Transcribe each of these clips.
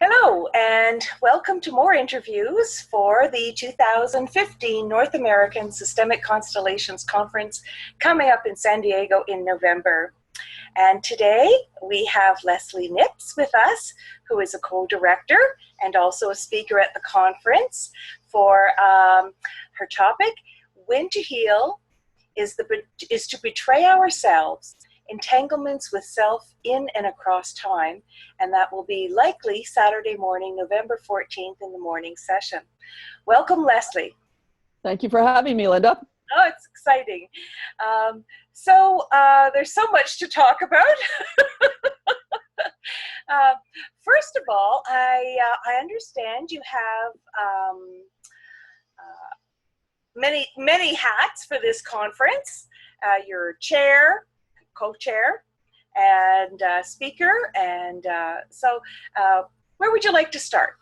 Hello, and welcome to more interviews for the 2015 North American Systemic Constellations Conference coming up in San Diego in November. And today we have Leslie Nips with us, who is a co-director and also a speaker at the conference for her topic, When to Heal is to Betray Ourselves, Entanglements with Self in and Across Time, and that will be likely Saturday morning, November 14th in the morning session. Welcome, Leslie. Thank you for having me, Linda. Oh, it's exciting. There's so much to talk about. First of all, I understand you have many hats for this conference. You're chair, co-chair, and speaker, and where would you like to start?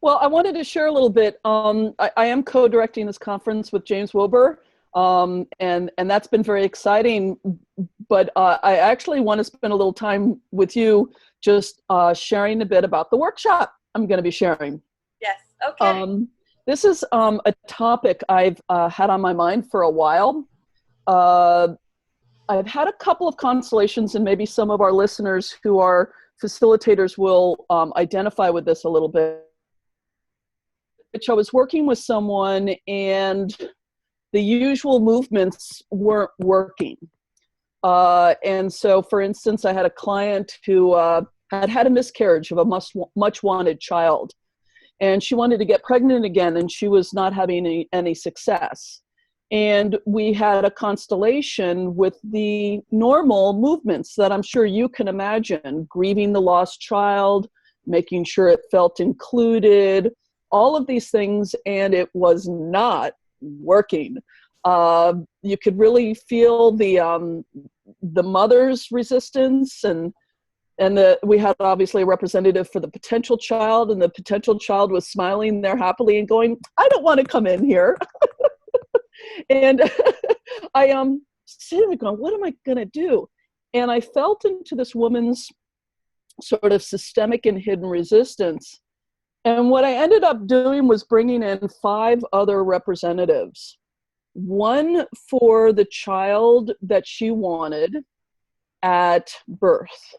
Well, I wanted to share a little bit. I am co-directing this conference with James Wilbur, and that's been very exciting, but I actually want to spend a little time with you just sharing a bit about the workshop I'm going to be sharing. Yes, okay. This is a topic I've had on my mind for a while. I've had a couple of constellations, and maybe some of our listeners who are facilitators will identify with this a little bit. Which I was working with someone, and the usual movements weren't working. And so, for instance, I had a client who had a miscarriage of a much wanted child, and she wanted to get pregnant again, and she was not having any success. And we had a constellation with the normal movements that I'm sure you can imagine: grieving the lost child, making sure it felt included, all of these things, and it was not working. You could really feel the mother's resistance, and we had obviously a representative for the potential child, and the potential child was smiling there happily and going, "I don't want to come in here." And I sitting there going, what am I going to do? And I felt into this woman's sort of systemic and hidden resistance. And what I ended up doing was bringing in 5 other representatives. One for the child that she wanted at birth,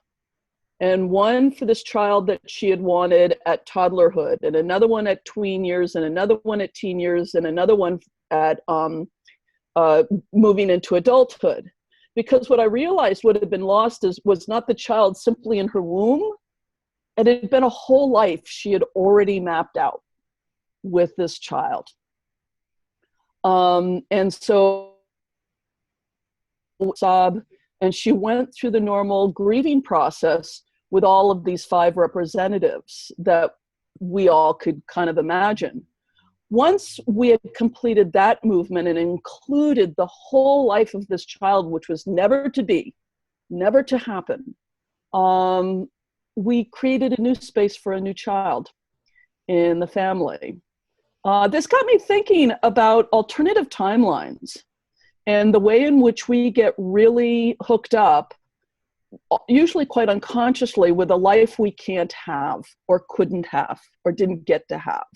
and one for this child that she had wanted at toddlerhood, and another one at tween years, and another one at teen years, and another one at moving into adulthood. Because what I realized what had been lost was not the child simply in her womb. It had been a whole life she had already mapped out with this child. And so, and she went through the normal grieving process with all of these 5 representatives that we all could kind of imagine. Once we had completed that movement and included the whole life of this child, which was never to be, never to happen, we created a new space for a new child in the family. This got me thinking about alternative timelines and the way in which we get really hooked up, usually quite unconsciously, with a life we can't have or couldn't have or didn't get to have.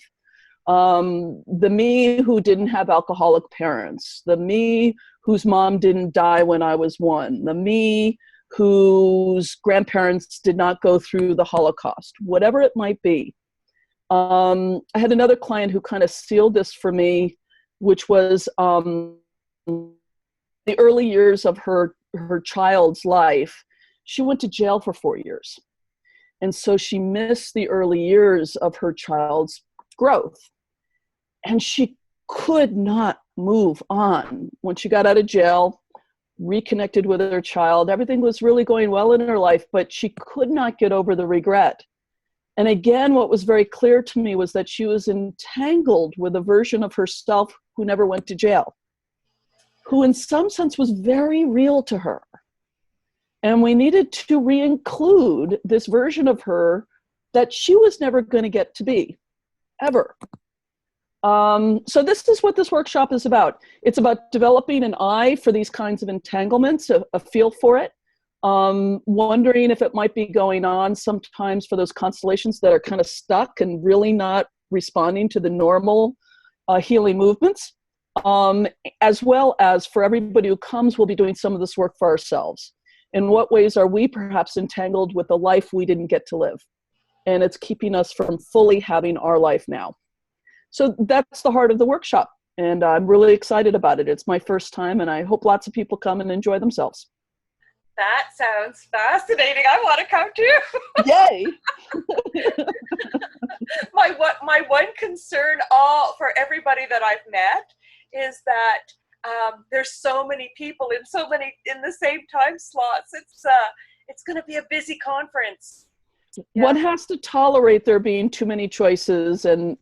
The me who didn't have alcoholic parents, the me whose mom didn't die when I was 1, the me whose grandparents did not go through the Holocaust, whatever it might be. I had another client who kind of sealed this for me, which was the early years of her child's life. She went to jail for 4 years. And so she missed the early years of her child's growth. And she could not move on. When she got out of jail, reconnected with her child, everything was really going well in her life, but she could not get over the regret. And again, what was very clear to me was that she was entangled with a version of herself who never went to jail, who in some sense was very real to her. And we needed to re-include this version of her that she was never going to get to be, ever. So this is what this workshop is about. It's about developing an eye for these kinds of entanglements, a feel for it, wondering if it might be going on sometimes for those constellations that are kind of stuck and really not responding to the normal healing movements. As well as for everybody who comes, we'll be doing some of this work for ourselves. In what ways are we perhaps entangled with the life we didn't get to live? And it's keeping us from fully having our life now. So that's the heart of the workshop. And I'm really excited about it. It's my first time, and I hope lots of people come and enjoy themselves. That sounds fascinating. I want to come too. Yay! My one concern for everybody that I've met is that there's so many people in the same time slots. It's going to be a busy conference. Yeah. One has to tolerate there being too many choices, and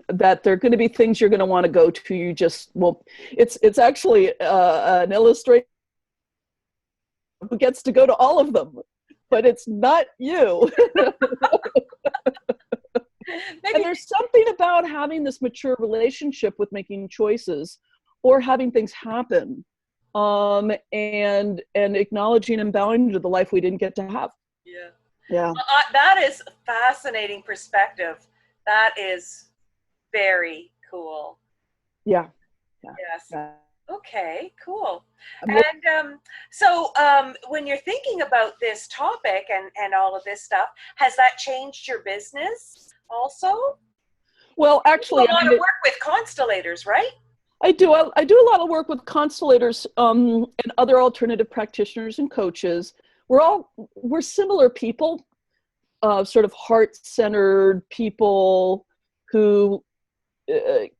that there are going to be things you're going to want to go to. You just won't. It's actually an illustration who gets to go to all of them, but it's not you. And there's something about having this mature relationship with making choices or having things happen, and acknowledging and bowing to the life we didn't get to have. Yeah. Yeah. That is a fascinating perspective. That is very cool. Yeah. Yes. Yeah. Okay, cool. And so when you're thinking about this topic and all of this stuff, has that changed your business also? Well, actually, you do a lot of work with constellators, right? I do a lot of work with constellators and other alternative practitioners and coaches. We're similar people, sort of heart-centered people who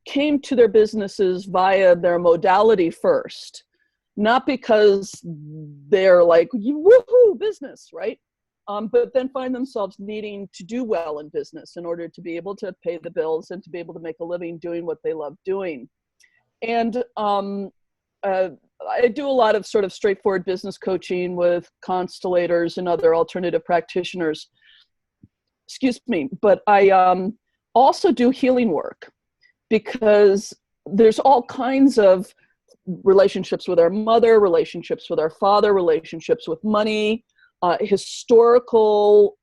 came to their businesses via their modality first, not because they're like, woohoo, business, right? But then find themselves needing to do well in business in order to be able to pay the bills and to be able to make a living doing what they love doing. And I do a lot of sort of straightforward business coaching with constellators and other alternative practitioners. Excuse me, but I also do healing work, because there's all kinds of relationships with our mother, relationships with our father, relationships with money, historical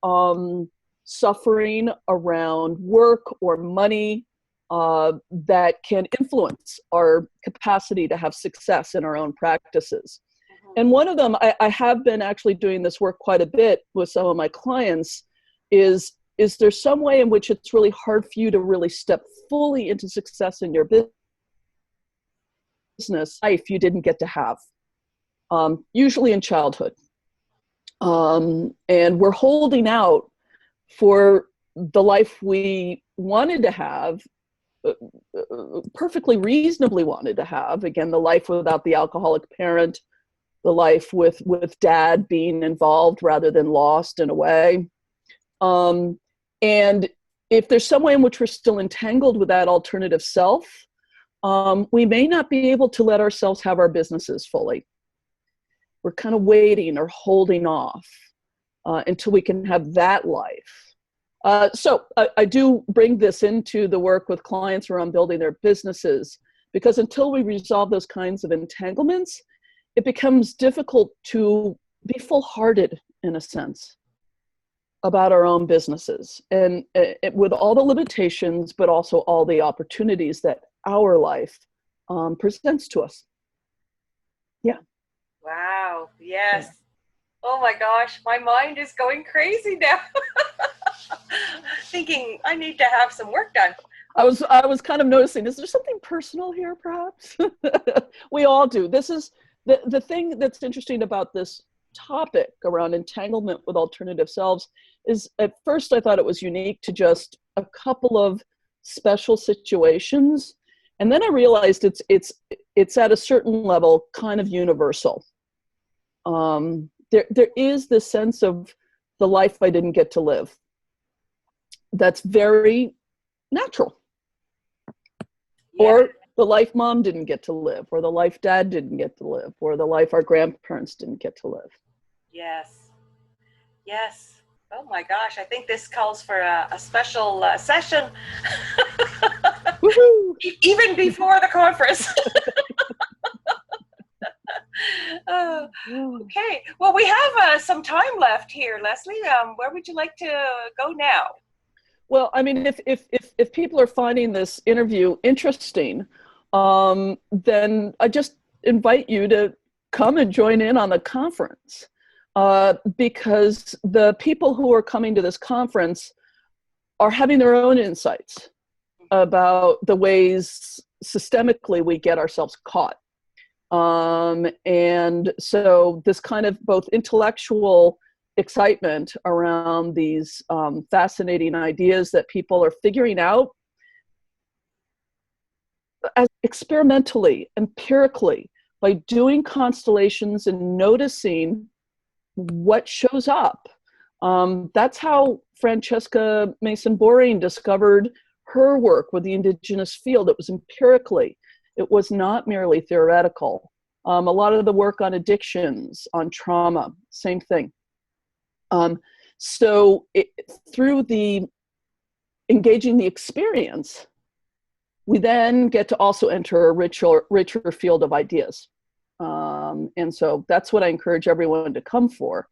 suffering around work or money that can influence our capacity to have success in our own practices. And one of them, I have been actually doing this work quite a bit with some of my clients, is there some way in which it's really hard for you to really step fully into success in your business life you didn't get to have, usually in childhood. And we're holding out for the life we wanted to have, perfectly reasonably wanted to have. Again, the life without the alcoholic parent, the life with dad being involved rather than lost in a way. And if there's some way in which we're still entangled with that alternative self, we may not be able to let ourselves have our businesses fully. We're kind of waiting or holding off until we can have that life. So I do bring this into the work with clients around building their businesses, because until we resolve those kinds of entanglements, it becomes difficult to be full-hearted, in a sense, about our own businesses, and with all the limitations, but also all the opportunities that our life presents to us. Yeah. Wow. Yes. Yeah. Oh my gosh, my mind is going crazy now. Thinking I need to have some work done. I was kind of noticing, is there something personal here, perhaps? We all do. This is the thing that's interesting about this topic around entanglement with alternative selves is, at first I thought it was unique to just a couple of special situations, and then I realized it's at a certain level kind of universal. There is this sense of the life I didn't get to live that's very natural. Yeah. Or the life mom didn't get to live, or the life dad didn't get to live, or the life our grandparents didn't get to live. Yes. Yes. Oh my gosh, I think this calls for a special session. Even before the conference. Uh, Yeah. okay. Well, we have some time left here, Leslie. Where would you like to go now? Well, I mean, if people are finding this interview interesting, then I just invite you to come and join in on the conference, because the people who are coming to this conference are having their own insights about the ways systemically we get ourselves caught. And so this kind of both intellectual excitement around these fascinating ideas that people are figuring out as experimentally, empirically, by doing constellations and noticing what shows up. That's how Francesca Mason-Boring discovered her work with the indigenous field. It was empirically. It was not merely theoretical. A lot of the work on addictions, on trauma, same thing. Through the engaging the experience, we then get to also enter a richer field of ideas. And so that's what I encourage everyone to come for.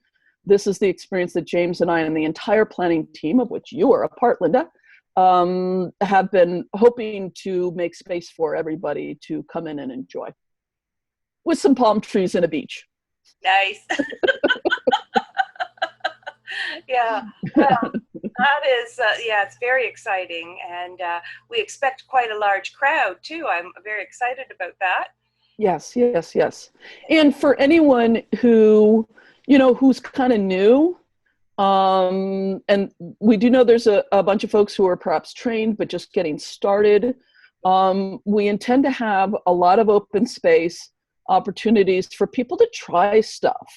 This is the experience that James and I and the entire planning team, of which you are a part, Linda, have been hoping to make space for everybody to come in and enjoy, with some palm trees and a beach. Nice. Yeah, well, that is, yeah, it's very exciting. And we expect quite a large crowd too. I'm very excited about that. Yes, yes, yes. And for anyone who, who's kind of new, and we do know there's a bunch of folks who are perhaps trained, but just getting started. We intend to have a lot of open space opportunities for people to try stuff.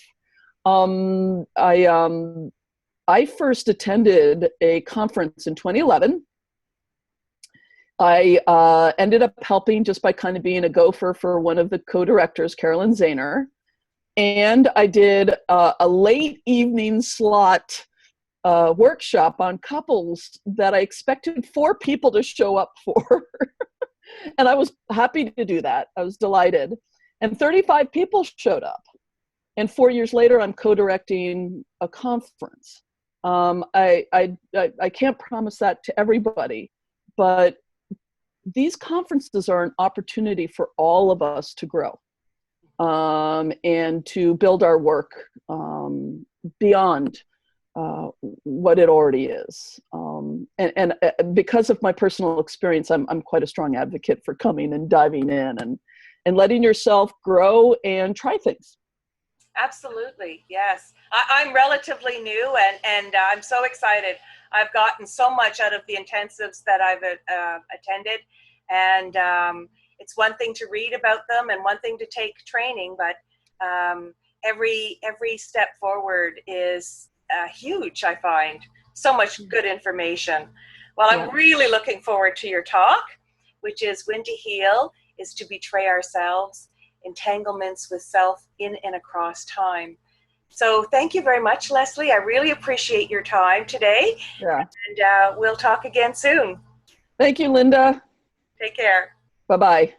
I first attended a conference in 2011. I ended up helping just by kind of being a gopher for one of the co-directors, Carolyn Zahner. And I did a late evening slot workshop on couples that I expected 4 people to show up for. And I was happy to do that. I was delighted. And 35 people showed up. And 4 years later, I'm co-directing a conference. I can't promise that to everybody, but these conferences are an opportunity for all of us to grow, and to build our work beyond what it already is. And because of my personal experience, I'm quite a strong advocate for coming and diving in and letting yourself grow and try things. Absolutely, yes. I'm relatively new, and I'm so excited. I've gotten so much out of the intensives that I've attended, and it's one thing to read about them and one thing to take training, but every step forward is huge. I find so much good information. Well, I'm really looking forward to your talk, which is When to Heal is to Betray Ourselves, Entanglements with Self in and Across Time. So thank you very much, Leslie. I really appreciate your time today. Yeah. And we'll talk again soon. Thank you, Linda. Take care. Bye-bye.